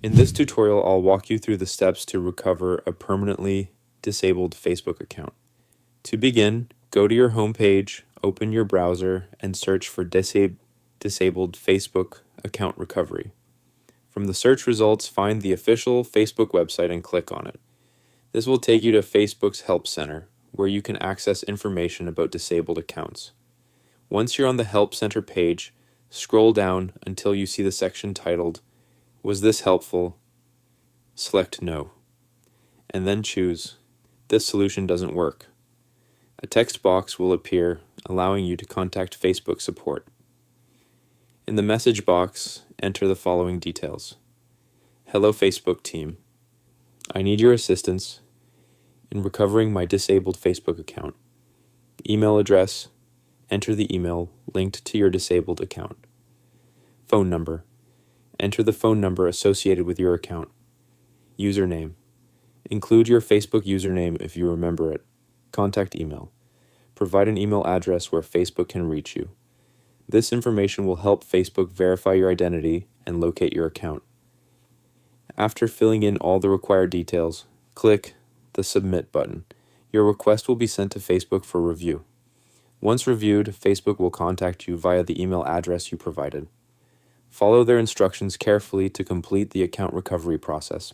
In this tutorial, I'll walk you through the steps to recover a permanently disabled Facebook account. To begin, go to your home page, open your browser, and search for disabled Facebook account recovery. From the search results, find the official Facebook website and click on it. This will take you to Facebook's Help Center, where you can access information about disabled accounts. Once you're on the Help Center page, scroll down until you see the section titled, "Was this helpful?" Select No, and then choose, "This solution doesn't work." A text box will appear, allowing you to contact Facebook support. In the message box, enter the following details. Hello Facebook team. I need your assistance in recovering my disabled Facebook account. Email address, enter the email linked to your disabled account. Phone number, enter the phone number associated with your account. Username, include your Facebook username if you remember it. Contact email, provide an email address where Facebook can reach you. This information will help Facebook verify your identity and locate your account. After filling in all the required details, click the Submit button. Your request will be sent to Facebook for review. Once reviewed, Facebook will contact you via the email address you provided. Follow their instructions carefully to complete the account recovery process.